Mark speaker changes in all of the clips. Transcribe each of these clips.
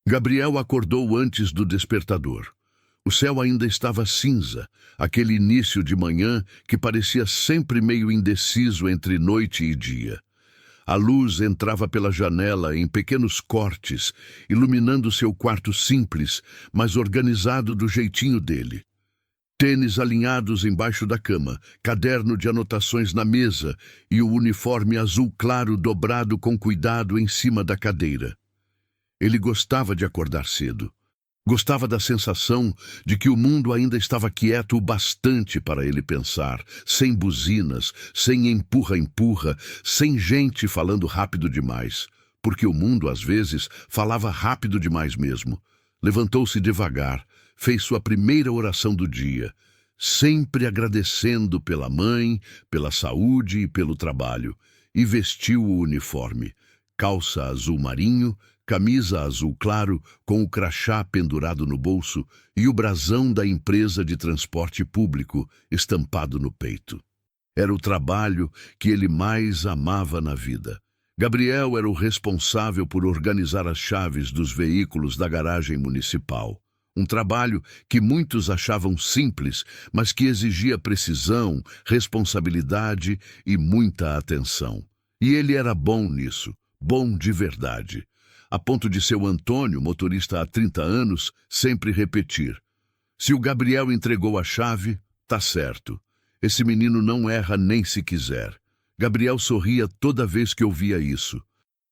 Speaker 1: Gabriel acordou antes do despertador. O céu ainda estava cinza, aquele início de manhã que parecia sempre meio indeciso entre noite e dia. A luz entrava pela janela em pequenos cortes, iluminando seu quarto simples, mas organizado do jeitinho dele. Tênis alinhados embaixo da cama, caderno de anotações na mesa e o uniforme azul claro dobrado com cuidado em cima da cadeira. Ele gostava de acordar cedo. Gostava da sensação de que o mundo ainda estava quieto o bastante para ele pensar, sem buzinas, sem empurra-empurra, sem gente falando rápido demais, porque o mundo, às vezes, falava rápido demais mesmo. Levantou-se devagar, fez sua primeira oração do dia, sempre agradecendo pela mãe, pela saúde e pelo trabalho, e vestiu o uniforme, calça azul marinho, camisa azul claro, com o crachá pendurado no bolso e o brasão da empresa de transporte público estampado no peito. Era o trabalho que ele mais amava na vida. Gabriel era o responsável por organizar as chaves dos veículos da garagem municipal. Um trabalho que muitos achavam simples, mas que exigia precisão, responsabilidade e muita atenção. E ele era bom nisso, bom de verdade. A ponto de seu Antônio, motorista há 30 anos, sempre repetir: se o Gabriel entregou a chave, tá certo. Esse menino não erra nem se quiser. Gabriel sorria toda vez que ouvia isso.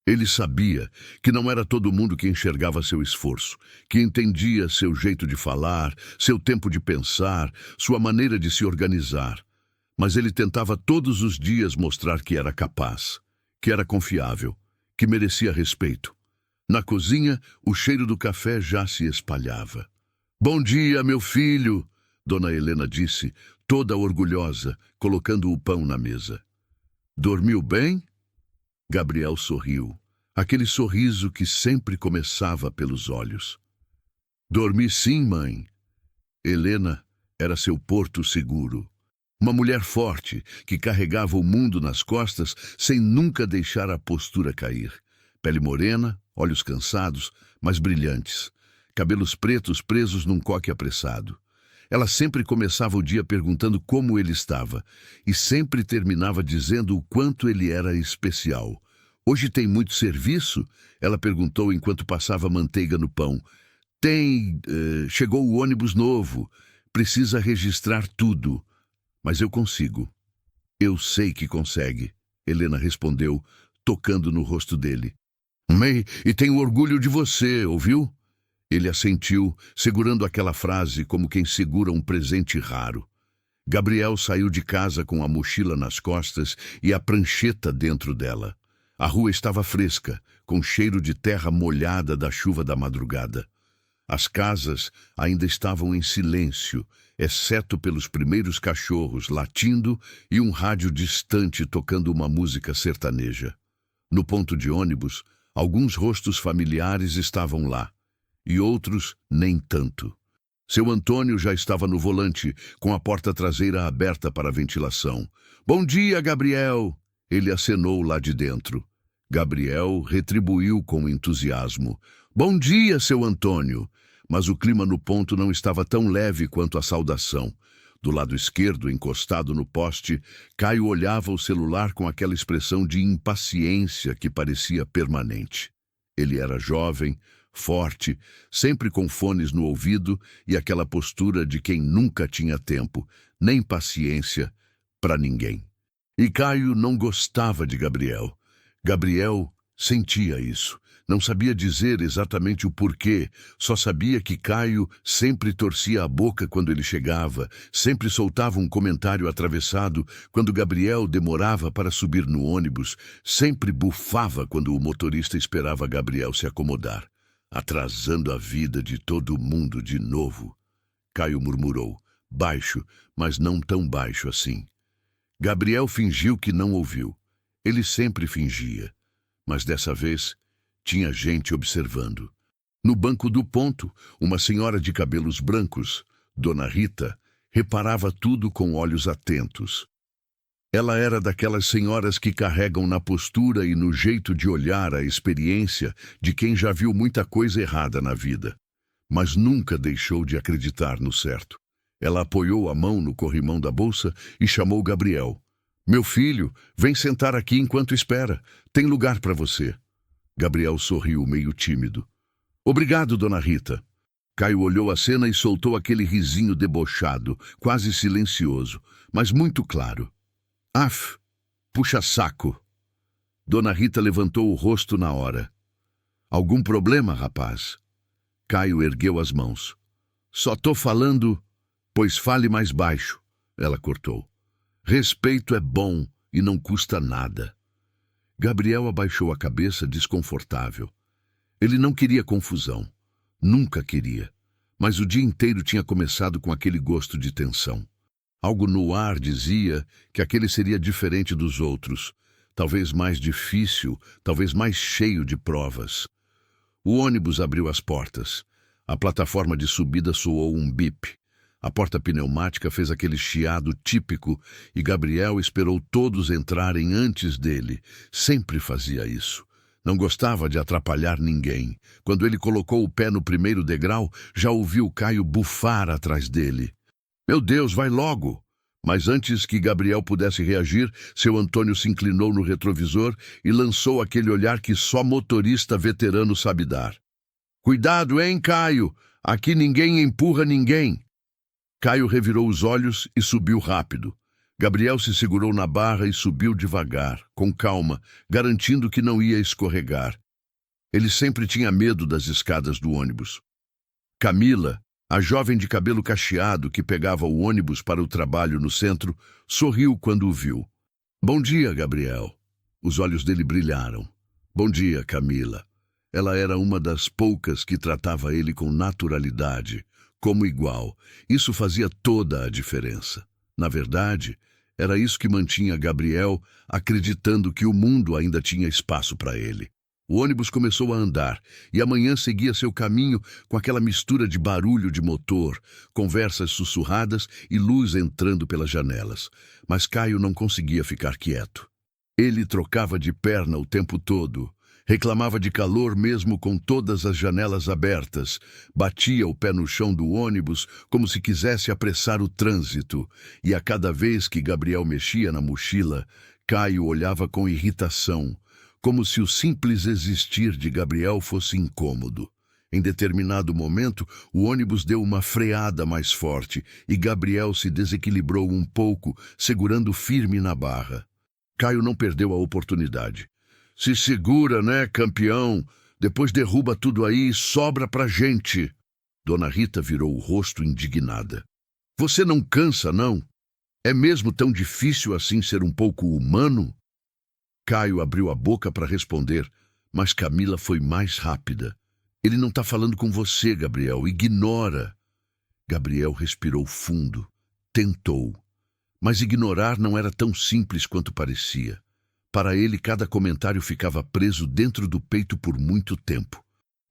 Speaker 1: Ele sabia que não era todo mundo que enxergava seu esforço, que entendia seu jeito de falar, seu tempo de pensar, sua maneira de se organizar. Mas ele tentava todos os dias mostrar que era capaz, que era confiável, que merecia respeito. Na cozinha, o cheiro do café já se espalhava. "Bom dia, meu filho", Dona Helena disse, toda orgulhosa, colocando o pão na mesa. "Dormiu bem?" Gabriel sorriu, aquele sorriso que sempre começava pelos olhos. "Dormi sim, mãe." Helena era seu porto seguro. Uma mulher forte que carregava o mundo nas costas sem nunca deixar a postura cair. Pele morena, olhos cansados, mas brilhantes. Cabelos pretos presos num coque apressado. Ela sempre começava o dia perguntando como ele estava e sempre terminava dizendo o quanto ele era especial. "Hoje tem muito serviço?" Ela perguntou enquanto passava manteiga no pão. "Tem. Chegou o ônibus novo. Precisa registrar tudo. Mas eu consigo." "Eu sei que consegue", Helena respondeu, tocando no rosto dele. E tenho orgulho de você, ouviu?" Ele assentiu, segurando aquela frase como quem segura um presente raro. Gabriel saiu de casa com a mochila nas costas e a prancheta dentro dela. A rua estava fresca, com cheiro de terra molhada da chuva da madrugada. As casas ainda estavam em silêncio, exceto pelos primeiros cachorros latindo e um rádio distante tocando uma música sertaneja. No ponto de ônibus, alguns rostos familiares estavam lá, e outros nem tanto. Seu Antônio já estava no volante, com a porta traseira aberta para a ventilação. "Bom dia, Gabriel!" Ele acenou lá de dentro. Gabriel retribuiu com entusiasmo. "Bom dia, seu Antônio!" Mas o clima no ponto não estava tão leve quanto a saudação. Do lado esquerdo, encostado no poste, Caio olhava o celular com aquela expressão de impaciência que parecia permanente. Ele era jovem, forte, sempre com fones no ouvido e aquela postura de quem nunca tinha tempo, nem paciência, para ninguém. E Caio não gostava de Gabriel. Gabriel sentia isso. Não sabia dizer exatamente o porquê, só sabia que Caio sempre torcia a boca quando ele chegava, sempre soltava um comentário atravessado quando Gabriel demorava para subir no ônibus, sempre bufava quando o motorista esperava Gabriel se acomodar, atrasando a vida de todo mundo de novo. Caio murmurou, baixo, mas não tão baixo assim. Gabriel fingiu que não ouviu. Ele sempre fingia, mas dessa vez tinha gente observando. No banco do ponto, uma senhora de cabelos brancos, Dona Rita, reparava tudo com olhos atentos. Ela era daquelas senhoras que carregam na postura e no jeito de olhar a experiência de quem já viu muita coisa errada na vida, mas nunca deixou de acreditar no certo. Ela apoiou a mão no corrimão da bolsa e chamou Gabriel. Meu filho, vem sentar aqui enquanto espera. Tem lugar para você. Gabriel sorriu, meio tímido. Obrigado, dona Rita. Caio olhou a cena e soltou aquele risinho debochado, quase silencioso, mas muito claro. Af, puxa saco. Dona Rita levantou o rosto na hora. Algum problema, rapaz? Caio ergueu as mãos. Só tô falando, pois fale mais baixo, ela cortou. Respeito é bom e não custa nada. Gabriel abaixou a cabeça, desconfortável. Ele não queria confusão. Nunca queria. Mas o dia inteiro tinha começado com aquele gosto de tensão. Algo no ar dizia que aquele seria diferente dos outros. Talvez mais difícil, talvez mais cheio de provas. O ônibus abriu as portas. A plataforma de subida soou um bip. A porta pneumática fez aquele chiado típico e Gabriel esperou todos entrarem antes dele. Sempre fazia isso. Não gostava de atrapalhar ninguém. Quando ele colocou o pé no primeiro degrau, já ouviu Caio bufar atrás dele. Meu Deus, vai logo! Mas antes que Gabriel pudesse reagir, seu Antônio se inclinou no retrovisor e lançou aquele olhar que só motorista veterano sabe dar. Cuidado, hein, Caio? Aqui ninguém empurra ninguém. Caio revirou os olhos e subiu rápido. Gabriel se segurou na barra e subiu devagar, com calma, garantindo que não ia escorregar. Ele sempre tinha medo das escadas do ônibus. Camila, a jovem de cabelo cacheado que pegava o ônibus para o trabalho no centro, sorriu quando o viu. Bom dia, Gabriel. Os olhos dele brilharam. Bom dia, Camila. Ela era uma das poucas que tratava ele com naturalidade, como igual. Isso fazia toda a diferença. Na verdade, era isso que mantinha Gabriel acreditando que o mundo ainda tinha espaço para ele. O ônibus começou a andar e amanhã seguia seu caminho com aquela mistura de barulho de motor, conversas sussurradas e luz entrando pelas janelas. Mas Caio não conseguia ficar quieto. Ele trocava de perna o tempo todo. Reclamava de calor mesmo com todas as janelas abertas, batia o pé no chão do ônibus como se quisesse apressar o trânsito, e a cada vez que Gabriel mexia na mochila, Caio olhava com irritação, como se o simples existir de Gabriel fosse incômodo. Em determinado momento, o ônibus deu uma freada mais forte e Gabriel se desequilibrou um pouco, segurando firme na barra. Caio não perdeu a oportunidade. Se segura, né, campeão? Depois derruba tudo aí e sobra pra gente. Dona Rita virou o rosto indignada. Você não cansa, não? É mesmo tão difícil assim ser um pouco humano? Caio abriu a boca para responder, mas Camila foi mais rápida. Ele não está falando com você, Gabriel. Ignora. Gabriel respirou fundo. Tentou. Mas ignorar não era tão simples quanto parecia. Para ele, cada comentário ficava preso dentro do peito por muito tempo.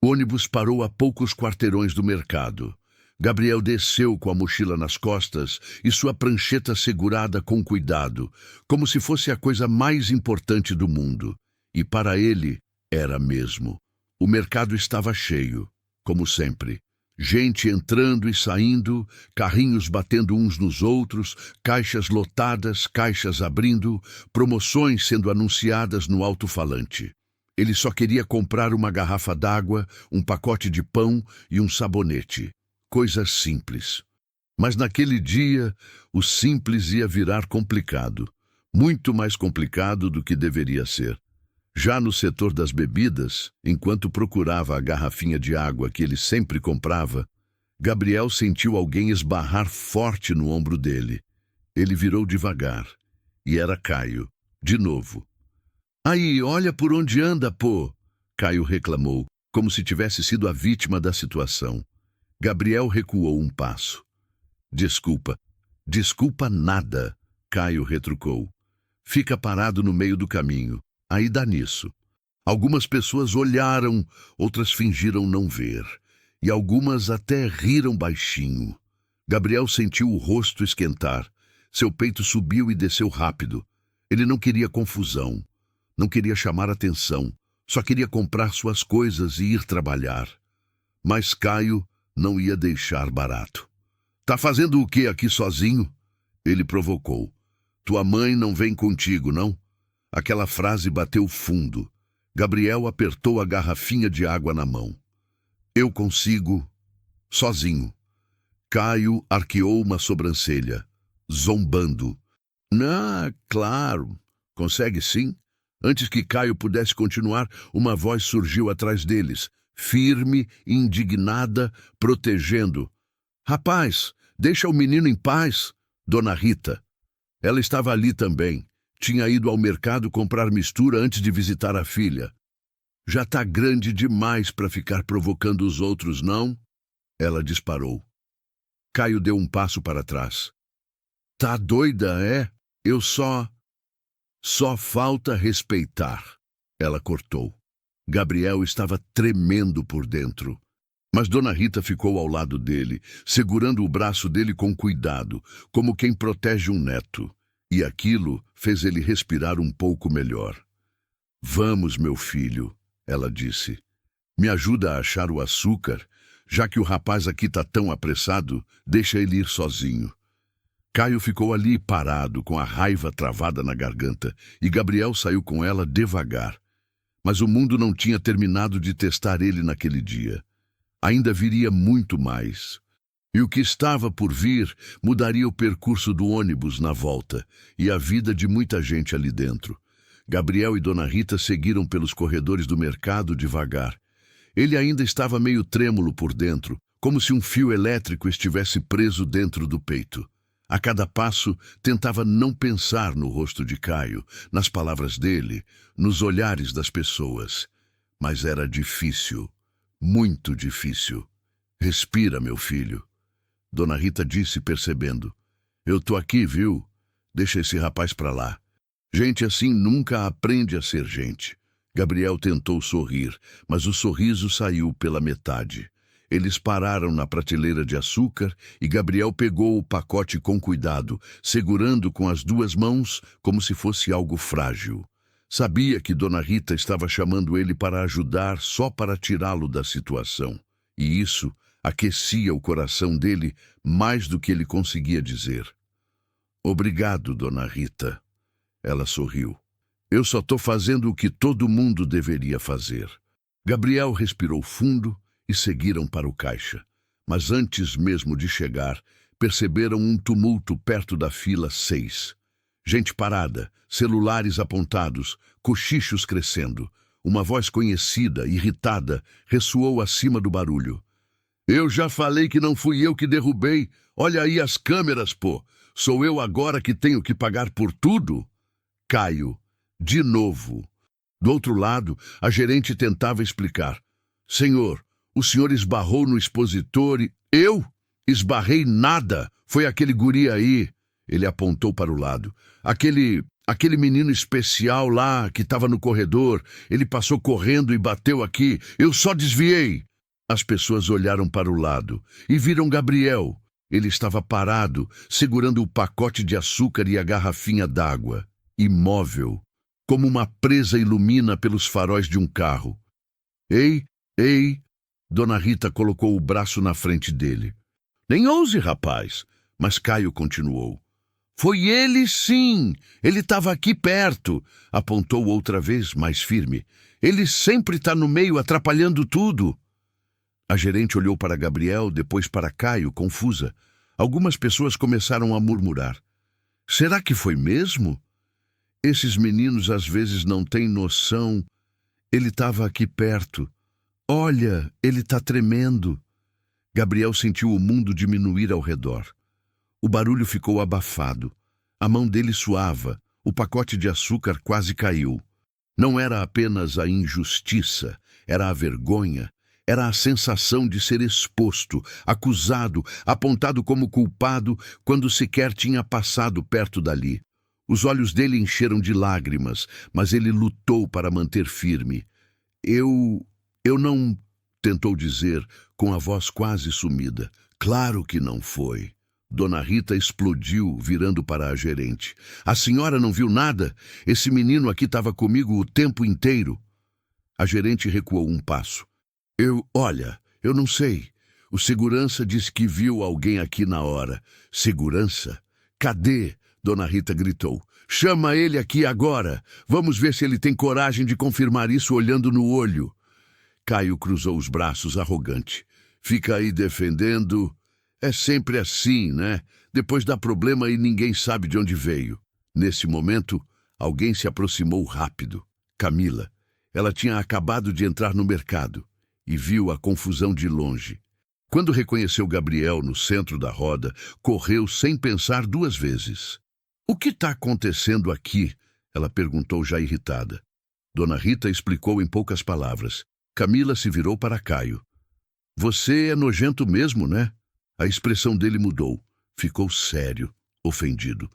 Speaker 1: O ônibus parou a poucos quarteirões do mercado. Gabriel desceu com a mochila nas costas e sua prancheta segurada com cuidado, como se fosse a coisa mais importante do mundo. E para ele, era mesmo. O mercado estava cheio, como sempre. Gente entrando e saindo, carrinhos batendo uns nos outros, caixas lotadas, caixas abrindo, promoções sendo anunciadas no alto-falante. Ele só queria comprar uma garrafa d'água, um pacote de pão e um sabonete. Coisas simples. Mas naquele dia, o simples ia virar complicado. Muito mais complicado do que deveria ser. Já no setor das bebidas, enquanto procurava a garrafinha de água que ele sempre comprava, Gabriel sentiu alguém esbarrar forte no ombro dele. Ele virou devagar. E era Caio. De novo. Aí, olha por onde anda, pô! Caio reclamou, como se tivesse sido a vítima da situação. Gabriel recuou um passo. Desculpa. Desculpa nada, Caio retrucou. Fica parado no meio do caminho. Aí dá nisso. Algumas pessoas olharam, outras fingiram não ver. E algumas até riram baixinho. Gabriel sentiu o rosto esquentar. Seu peito subiu e desceu rápido. Ele não queria confusão, não queria chamar atenção, só queria comprar suas coisas e ir trabalhar. Mas Caio não ia deixar barato. "Tá fazendo o que aqui sozinho?" Ele provocou. "Tua mãe não vem contigo, não?" Aquela frase bateu fundo. Gabriel apertou a garrafinha de água na mão. "Eu consigo, sozinho." Caio arqueou uma sobrancelha, zombando. "Ah, claro, consegue sim." Antes que Caio pudesse continuar, uma voz surgiu atrás deles, firme, indignada, protegendo. "Rapaz, deixa o menino em paz." Dona Rita. Ela estava ali também. Tinha ido ao mercado comprar mistura antes de visitar a filha. "Já tá grande demais para ficar provocando os outros, não?" Ela disparou. Caio deu um passo para trás. "Tá doida, é? Eu só falta respeitar." Ela cortou. Gabriel estava tremendo por dentro. Mas Dona Rita ficou ao lado dele, segurando o braço dele com cuidado, como quem protege um neto. E aquilo fez ele respirar um pouco melhor. "Vamos, meu filho," ela disse. "Me ajuda a achar o açúcar. Já que o rapaz aqui tá tão apressado, deixa ele ir sozinho." Caio ficou ali parado, com a raiva travada na garganta, e Gabriel saiu com ela devagar. Mas o mundo não tinha terminado de testar ele naquele dia. Ainda viria muito mais. E o que estava por vir mudaria o percurso do ônibus na volta e a vida de muita gente ali dentro. Gabriel e Dona Rita seguiram pelos corredores do mercado devagar. Ele ainda estava meio trêmulo por dentro, como se um fio elétrico estivesse preso dentro do peito. A cada passo, tentava não pensar no rosto de Caio, nas palavras dele, nos olhares das pessoas. Mas era difícil, muito difícil. "Respira, meu filho." Dona Rita disse, percebendo. "Eu tô aqui, viu? Deixa esse rapaz pra lá. Gente assim nunca aprende a ser gente." Gabriel tentou sorrir, mas o sorriso saiu pela metade. Eles pararam na prateleira de açúcar e Gabriel pegou o pacote com cuidado, segurando com as duas mãos como se fosse algo frágil. Sabia que Dona Rita estava chamando ele para ajudar só para tirá-lo da situação. E isso aquecia o coração dele mais do que ele conseguia dizer. "Obrigado, Dona Rita." Ela sorriu. "Eu só estou fazendo o que todo mundo deveria fazer." Gabriel respirou fundo e seguiram para o caixa. Mas antes mesmo de chegar, perceberam um tumulto perto da fila 6. Gente parada, celulares apontados, cochichos crescendo. Uma voz conhecida, irritada, ressoou acima do barulho. "Eu já falei que não fui eu que derrubei. Olha aí as câmeras, pô. Sou eu agora que tenho que pagar por tudo?" Caio. De novo. Do outro lado, a gerente tentava explicar. "Senhor, o senhor esbarrou no expositor e..." "Eu? Esbarrei nada. Foi aquele guri aí." Ele apontou para o lado. Aquele menino especial lá que estava no corredor. Ele passou correndo e bateu aqui. Eu só desviei." As pessoas olharam para o lado e viram Gabriel. Ele estava parado, segurando o pacote de açúcar e a garrafinha d'água. Imóvel, como uma presa ilumina pelos faróis de um carro. Ei! Dona Rita colocou o braço na frente dele. "Nem ouse, rapaz." Mas Caio continuou. "Foi ele, sim! Ele estava aqui perto." Apontou outra vez, mais firme. "Ele sempre está no meio, atrapalhando tudo." A gerente olhou para Gabriel, depois para Caio, confusa. Algumas pessoas começaram a murmurar. "Será que foi mesmo? Esses meninos às vezes não têm noção. Ele estava aqui perto. Olha, ele está tremendo." Gabriel sentiu o mundo diminuir ao redor. O barulho ficou abafado. A mão dele suava. O pacote de açúcar quase caiu. Não era apenas a injustiça, era a vergonha. Era a sensação de ser exposto, acusado, apontado como culpado quando sequer tinha passado perto dali. Os olhos dele encheram de lágrimas, mas ele lutou para manter firme. Eu não... tentou dizer, com a voz quase sumida. "Claro que não foi." Dona Rita explodiu, virando para a gerente. A senhora não viu nada? Esse menino aqui estava comigo o tempo inteiro. A gerente recuou um passo. Olha, eu não sei. O segurança disse que viu alguém aqui na hora. Segurança? Cadê? Dona Rita gritou. Chama ele aqui agora. Vamos ver se ele tem coragem de confirmar isso olhando no olho. Caio cruzou os braços, arrogante. Fica aí defendendo. É sempre assim, né? Depois dá problema e ninguém sabe de onde veio. Nesse momento, alguém se aproximou rápido. Camila. Ela tinha acabado de entrar no mercado e viu a confusão de longe. Quando reconheceu Gabriel no centro da roda, correu sem pensar duas vezes. O que está acontecendo aqui? Ela perguntou já irritada. Dona Rita explicou em poucas palavras. Camila se virou para Caio. Você é nojento mesmo, né? A expressão dele mudou. Ficou sério, ofendido.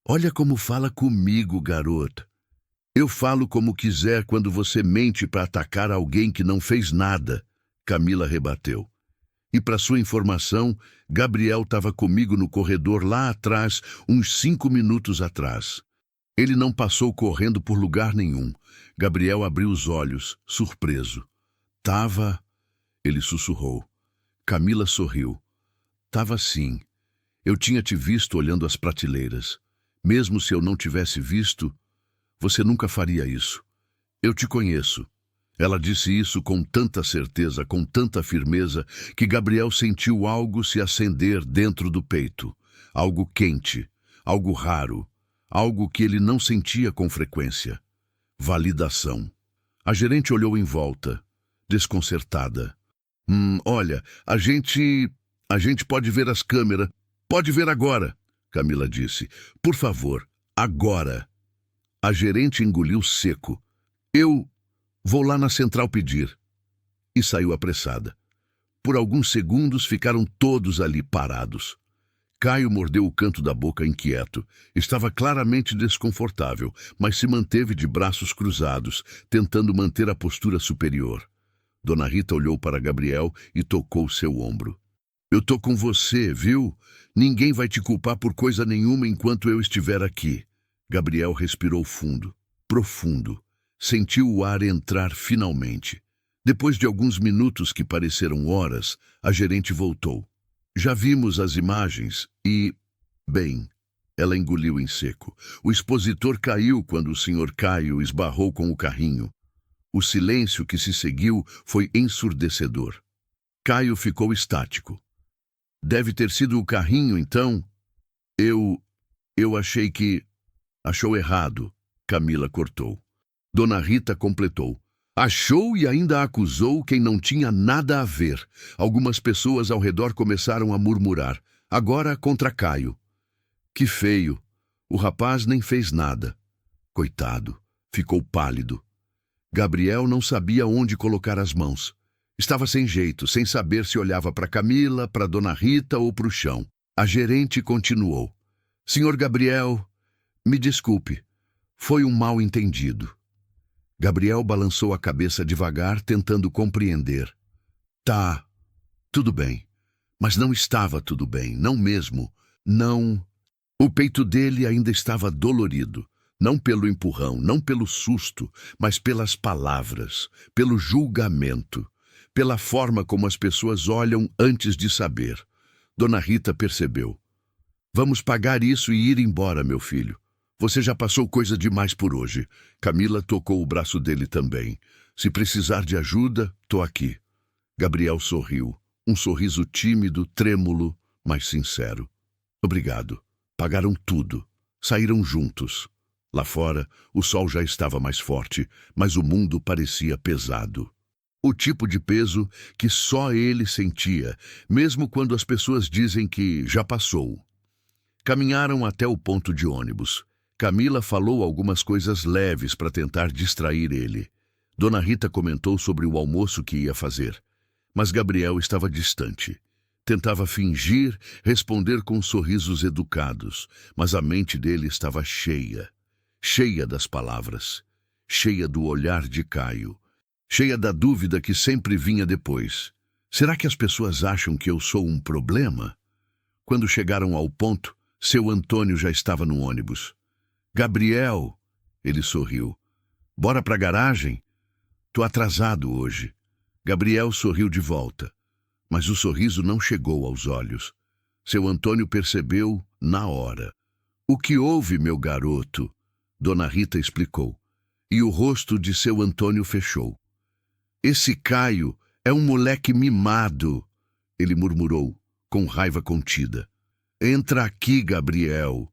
Speaker 1: Olha como fala comigo, garota. Eu falo como quiser quando você mente para atacar alguém que não fez nada, Camila rebateu. E para sua informação, Gabriel estava comigo no corredor lá atrás, uns 5 minutos atrás. Ele não passou correndo por lugar nenhum. Gabriel abriu os olhos, surpreso. Tava... Ele sussurrou. Camila sorriu. Tava sim. Eu tinha te visto olhando as prateleiras. Mesmo se eu não tivesse visto, você nunca faria isso. Eu te conheço. Ela disse isso com tanta certeza, com tanta firmeza, que Gabriel sentiu algo se acender dentro do peito. Algo quente, algo raro, algo que ele não sentia com frequência. Validação. A gerente olhou em volta, desconcertada. Olha, a gente pode ver as câmeras. Pode ver agora, Camila disse. Por favor, agora. A gerente engoliu seco. Eu vou lá na central pedir. E saiu apressada. Por alguns segundos ficaram todos ali parados. Caio mordeu o canto da boca inquieto. Estava claramente desconfortável, mas se manteve de braços cruzados, tentando manter a postura superior. Dona Rita olhou para Gabriel e tocou seu ombro. Eu tô com você, viu? Ninguém vai te culpar por coisa nenhuma enquanto eu estiver aqui. Gabriel respirou fundo, profundo. Sentiu o ar entrar finalmente. Depois de alguns minutos que pareceram horas, a gerente voltou. Já vimos as imagens e... Bem, ela engoliu em seco. O expositor caiu quando o Sr. Caio esbarrou com o carrinho. O silêncio que se seguiu foi ensurdecedor. Caio ficou estático. Deve ter sido o carrinho, então? Eu achei que... Achou errado, Camila cortou. Dona Rita completou. Achou e ainda acusou quem não tinha nada a ver. Algumas pessoas ao redor começaram a murmurar. Agora contra Caio. Que feio. O rapaz nem fez nada. Coitado. Ficou pálido. Gabriel não sabia onde colocar as mãos. Estava sem jeito, sem saber se olhava para Camila, para Dona Rita ou para o chão. A gerente continuou. Senhor Gabriel, me desculpe. Foi um mal-entendido. Gabriel balançou a cabeça devagar, tentando compreender. Tá, tudo bem. Mas não estava tudo bem, não mesmo. Não. O peito dele ainda estava dolorido. Não pelo empurrão, não pelo susto, mas pelas palavras, pelo julgamento, pela forma como as pessoas olham antes de saber. Dona Rita percebeu. Vamos pagar isso e ir embora, meu filho. Você já passou coisa demais por hoje. Camila tocou o braço dele também. Se precisar de ajuda, tô aqui. Gabriel sorriu. Um sorriso tímido, trêmulo, mas sincero. Obrigado. Pagaram tudo. Saíram juntos. Lá fora, o sol já estava mais forte, mas o mundo parecia pesado. O tipo de peso que só ele sentia, mesmo quando as pessoas dizem que já passou. Caminharam até o ponto de ônibus. Camila falou algumas coisas leves para tentar distrair ele. Dona Rita comentou sobre o almoço que ia fazer. Mas Gabriel estava distante. Tentava fingir, responder com sorrisos educados, mas a mente dele estava cheia. Cheia das palavras. Cheia do olhar de Caio. Cheia da dúvida que sempre vinha depois. Será que as pessoas acham que eu sou um problema? Quando chegaram ao ponto, seu Antônio já estava no ônibus. Gabriel, ele sorriu. Bora pra garagem? Tô atrasado hoje. Gabriel sorriu de volta, mas o sorriso não chegou aos olhos. Seu Antônio percebeu na hora. O que houve, meu garoto? Dona Rita explicou, e o rosto de seu Antônio fechou. Esse Caio é um moleque mimado, ele murmurou, com raiva contida. Entra aqui, Gabriel.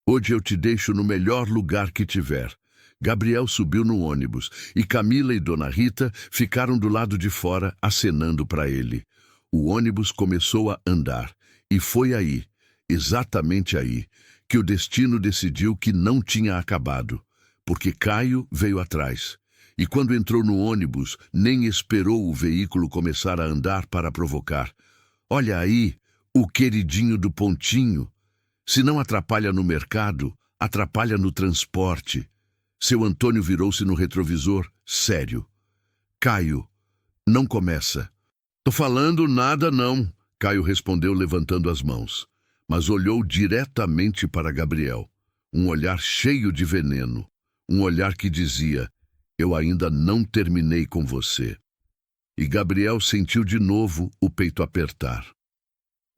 Speaker 1: Hoje eu te deixo no melhor lugar que tiver. Gabriel subiu no ônibus e Camila e Dona Rita ficaram do lado de fora acenando para ele. O ônibus começou a andar e foi aí, exatamente aí, que o destino decidiu que não tinha acabado, porque Caio veio atrás. E quando entrou no ônibus, nem esperou o veículo começar a andar para provocar. Olha aí, o queridinho do Pontinho. Se não atrapalha no mercado, atrapalha no transporte. Seu Antônio virou-se no retrovisor, sério. Caio, não começa. Tô falando nada não, Caio respondeu levantando as mãos, mas olhou diretamente para Gabriel. Um olhar cheio de veneno. Um olhar que dizia, eu ainda não terminei com você. E Gabriel sentiu de novo o peito apertar.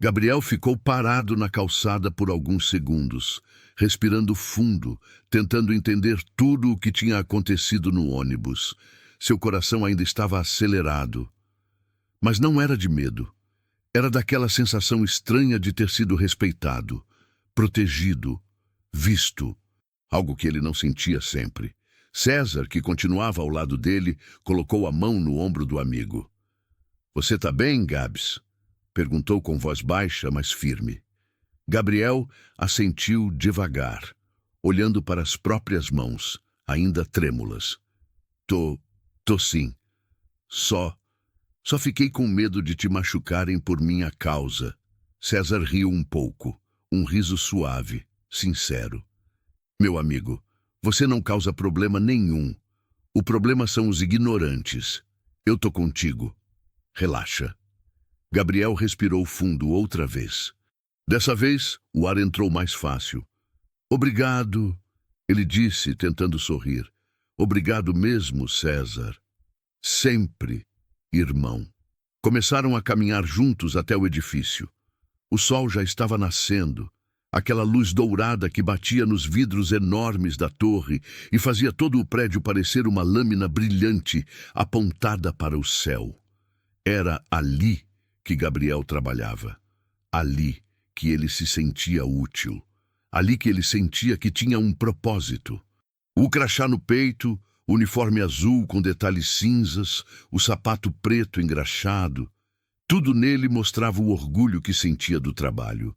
Speaker 1: Gabriel ficou parado na calçada por alguns segundos, respirando fundo, tentando entender tudo o que tinha acontecido no ônibus. Seu coração ainda estava acelerado. Mas não era de medo. Era daquela sensação estranha de ter sido respeitado, protegido, visto. Algo que ele não sentia sempre. César, que continuava ao lado dele, colocou a mão no ombro do amigo. Você tá bem, Gabs? Perguntou com voz baixa, mas firme. Gabriel assentiu devagar, olhando para as próprias mãos, ainda trêmulas. Tô sim. Só fiquei com medo de te machucarem por minha causa. César riu um pouco, um riso suave, sincero. Meu amigo, você não causa problema nenhum. O problema são os ignorantes. Eu tô contigo. Relaxa. Gabriel respirou fundo outra vez. Dessa vez, o ar entrou mais fácil. Obrigado, ele disse, tentando sorrir. Obrigado mesmo, César. Sempre, irmão. Começaram a caminhar juntos até o edifício. O sol já estava nascendo. Aquela luz dourada que batia nos vidros enormes da torre e fazia todo o prédio parecer uma lâmina brilhante apontada para o céu. Era ali que Gabriel trabalhava. Ali que ele se sentia útil. Ali que ele sentia que tinha um propósito. O crachá no peito, o uniforme azul com detalhes cinzas, o sapato preto engraxado. Tudo nele mostrava o orgulho que sentia do trabalho.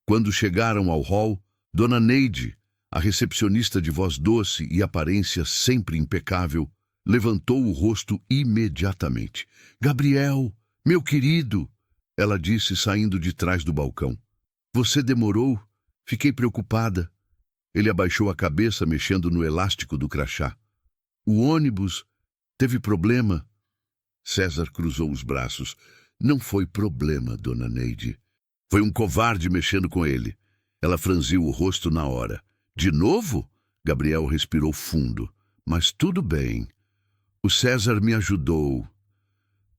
Speaker 1: Quando chegaram ao hall, Dona Neide, a recepcionista de voz doce e aparência sempre impecável, levantou o rosto imediatamente. Gabriel, meu querido, ela disse saindo de trás do balcão. Você demorou? Fiquei preocupada. Ele abaixou a cabeça mexendo no elástico do crachá. O ônibus teve problema. César cruzou os braços. Não foi problema, Dona Neide. Foi um covarde mexendo com ele. Ela franziu o rosto na hora. De novo? Gabriel respirou fundo. Mas tudo bem. O César me ajudou.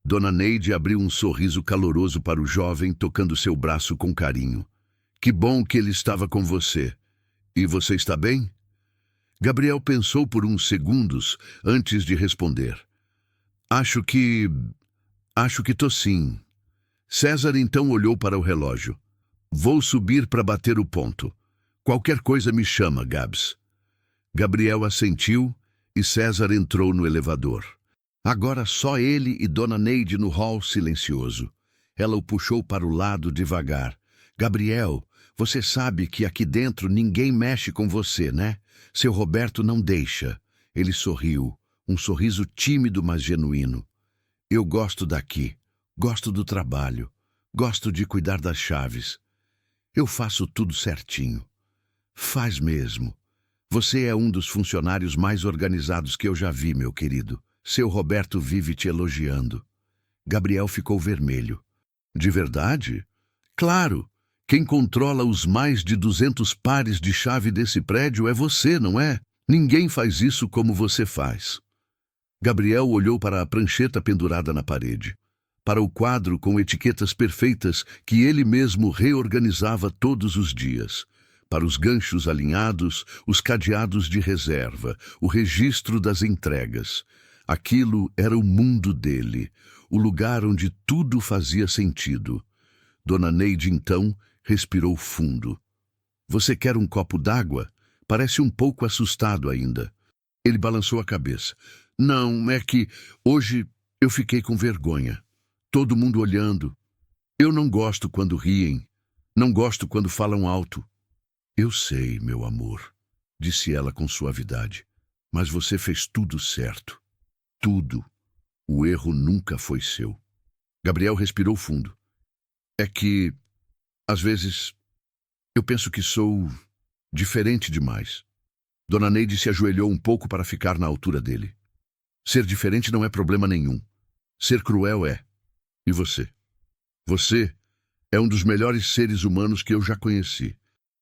Speaker 1: Dona Neide abriu um sorriso caloroso para o jovem, tocando seu braço com carinho. Que bom que ele estava com você. E você está bem? Gabriel pensou por uns segundos antes de responder. Acho que tô sim. César então olhou para o relógio. Vou subir para bater o ponto. Qualquer coisa me chama, Gabs. Gabriel assentiu e César entrou no elevador. Agora só ele e Dona Neide no hall silencioso. Ela o puxou para o lado devagar. Gabriel, você sabe que aqui dentro ninguém mexe com você, né? Seu Roberto não deixa. Ele sorriu, um sorriso tímido, mas genuíno. Eu gosto daqui. Gosto do trabalho. Gosto de cuidar das chaves. Eu faço tudo certinho. Faz mesmo. Você é um dos funcionários mais organizados que eu já vi, meu querido. Seu Roberto vive te elogiando. Gabriel ficou vermelho. De verdade? Claro. Quem controla os mais de 200 pares de chave desse prédio é você, não é? Ninguém faz isso como você faz. Gabriel olhou para a prancheta pendurada na parede, para o quadro com etiquetas perfeitas que ele mesmo reorganizava todos os dias, para os ganchos alinhados, os cadeados de reserva, o registro das entregas. Aquilo era o mundo dele, o lugar onde tudo fazia sentido. Dona Neide, então, respirou fundo. Você quer um copo d'água? Parece um pouco assustado ainda. Ele balançou a cabeça. Não, é que hoje eu fiquei com vergonha. Todo mundo olhando. Eu não gosto quando riem. Não gosto quando falam alto. Eu sei, meu amor, disse ela com suavidade. Mas você fez tudo certo. Tudo. O erro nunca foi seu. Gabriel respirou fundo. É que, às vezes, eu penso que sou diferente demais. Dona Neide se ajoelhou um pouco para ficar na altura dele. Ser diferente não é problema nenhum. Ser cruel é. E você? Você é um dos melhores seres humanos que eu já conheci.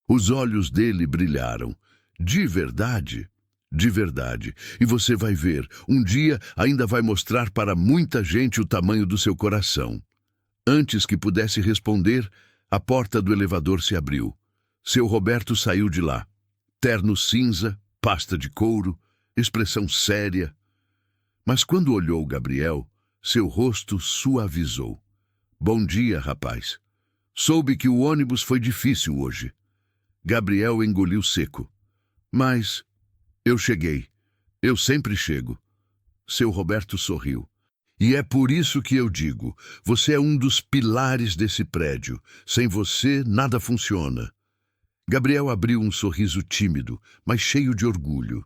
Speaker 1: Os olhos dele brilharam. De verdade? De verdade. E você vai ver, um dia ainda vai mostrar para muita gente o tamanho do seu coração. Antes que pudesse responder, a porta do elevador se abriu. Seu Roberto saiu de lá. Terno cinza, pasta de couro, expressão séria. Mas quando olhou Gabriel, seu rosto suavizou. Bom dia, rapaz. Soube que o ônibus foi difícil hoje. Gabriel engoliu seco. Mas eu cheguei. Eu sempre chego. Seu Roberto sorriu. E é por isso que eu digo, você é um dos pilares desse prédio. Sem você, nada funciona. Gabriel abriu um sorriso tímido, mas cheio de orgulho.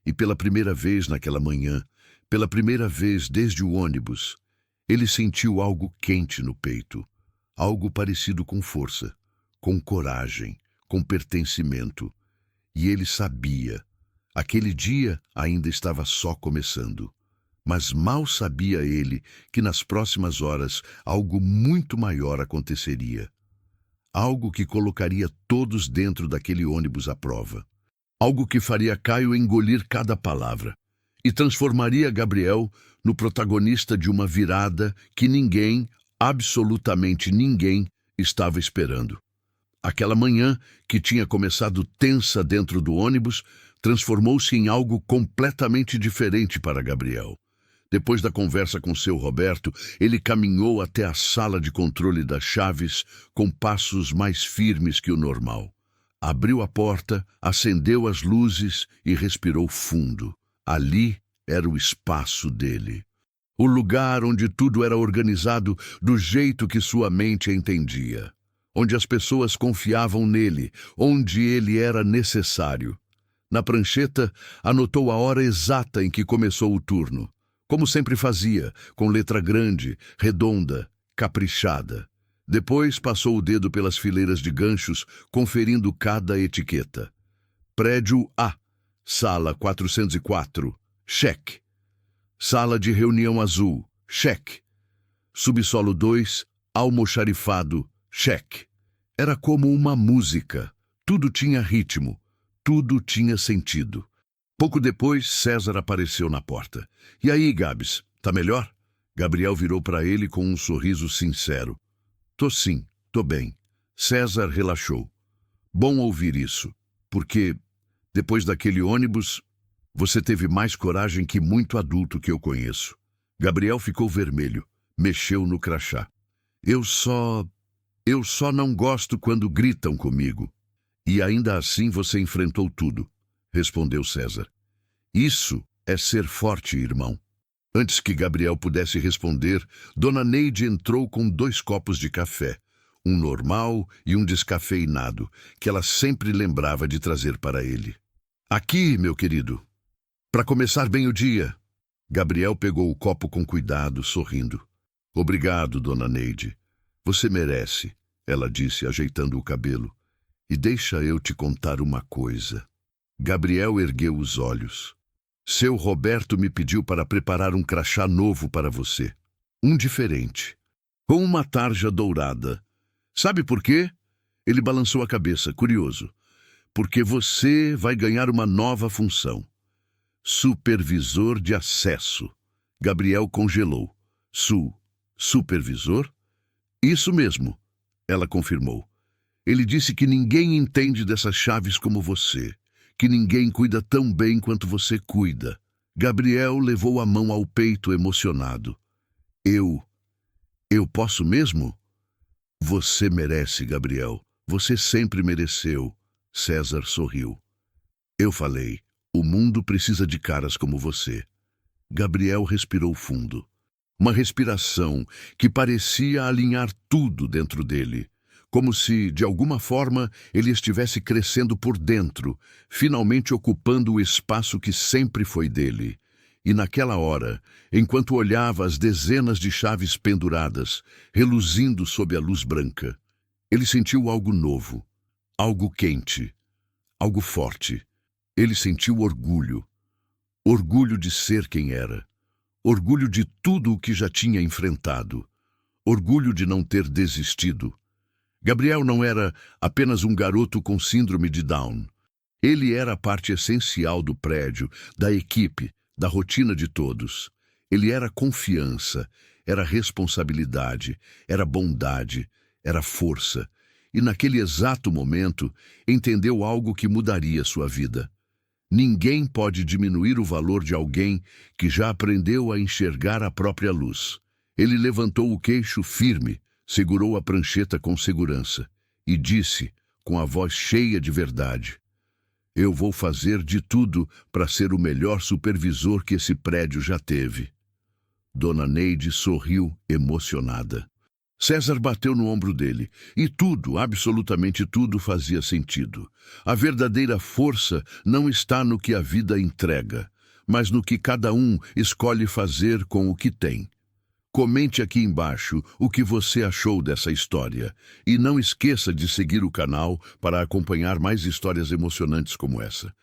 Speaker 1: E pela primeira vez naquela manhã, pela primeira vez desde o ônibus, ele sentiu algo quente no peito, algo parecido com força, com coragem, com pertencimento. E ele sabia, aquele dia ainda estava só começando. Mas mal sabia ele que nas próximas horas algo muito maior aconteceria. Algo que colocaria todos dentro daquele ônibus à prova. Algo que faria Caio engolir cada palavra. E transformaria Gabriel no protagonista de uma virada que ninguém, absolutamente ninguém, estava esperando. Aquela manhã, que tinha começado tensa dentro do ônibus, transformou-se em algo completamente diferente para Gabriel. Depois da conversa com seu Roberto, ele caminhou até a sala de controle das chaves com passos mais firmes que o normal. Abriu a porta, acendeu as luzes e respirou fundo. Ali era o espaço dele. O lugar onde tudo era organizado do jeito que sua mente entendia. Onde as pessoas confiavam nele, onde ele era necessário. Na prancheta, anotou a hora exata em que começou o turno. Como sempre fazia, com letra grande, redonda, caprichada. Depois passou o dedo pelas fileiras de ganchos, conferindo cada etiqueta. Prédio A, sala 404, cheque. Sala de reunião azul, cheque. Subsolo 2, almoxarifado, cheque. Era como uma música. Tudo tinha ritmo, tudo tinha sentido. Pouco depois, César apareceu na porta. E aí, Gabs, tá melhor? Gabriel virou para ele com um sorriso sincero. Tô sim, tô bem. César relaxou. Bom ouvir isso, porque, depois daquele ônibus, você teve mais coragem que muito adulto que eu conheço. Gabriel ficou vermelho, mexeu no crachá. Eu só não gosto quando gritam comigo. E ainda assim você enfrentou tudo, respondeu César. Isso é ser forte, irmão. Antes que Gabriel pudesse responder, Dona Neide entrou com 2 copos de café, um normal e um descafeinado, que ela sempre lembrava de trazer para ele. Aqui, meu querido, para começar bem o dia. Gabriel pegou o copo com cuidado, sorrindo. Obrigado, Dona Neide. Você merece, ela disse, ajeitando o cabelo. E deixa eu te contar uma coisa. Gabriel ergueu os olhos. Seu Roberto me pediu para preparar um crachá novo para você. Um diferente. Com uma tarja dourada. Sabe por quê? Ele balançou a cabeça, curioso. Porque você vai ganhar uma nova função. Supervisor de acesso. Gabriel congelou. Supervisor? Isso mesmo, ela confirmou. Ele disse que ninguém entende dessas chaves como você, que ninguém cuida tão bem quanto você cuida. Gabriel levou a mão ao peito emocionado. Eu posso mesmo? Você merece, Gabriel. Você sempre mereceu. César sorriu. Eu falei, o mundo precisa de caras como você. Gabriel respirou fundo. Uma respiração que parecia alinhar tudo dentro dele. Como se, de alguma forma, ele estivesse crescendo por dentro, finalmente ocupando o espaço que sempre foi dele. E naquela hora, enquanto olhava as dezenas de chaves penduradas, reluzindo sob a luz branca, ele sentiu algo novo, algo quente, algo forte. Ele sentiu orgulho. Orgulho de ser quem era. Orgulho de tudo o que já tinha enfrentado. Orgulho de não ter desistido. Gabriel não era apenas um garoto com síndrome de Down. Ele era a parte essencial do prédio, da equipe, da rotina de todos. Ele era confiança, era responsabilidade, era bondade, era força. E naquele exato momento, entendeu algo que mudaria sua vida. Ninguém pode diminuir o valor de alguém que já aprendeu a enxergar a própria luz. Ele levantou o queixo firme, segurou a prancheta com segurança e disse, com a voz cheia de verdade, eu vou fazer de tudo para ser o melhor supervisor que esse prédio já teve. Dona Neide sorriu emocionada. César bateu no ombro dele, e tudo, absolutamente tudo, fazia sentido. A verdadeira força não está no que a vida entrega, mas no que cada um escolhe fazer com o que tem. Comente aqui embaixo o que você achou dessa história. E não esqueça de seguir o canal para acompanhar mais histórias emocionantes como essa.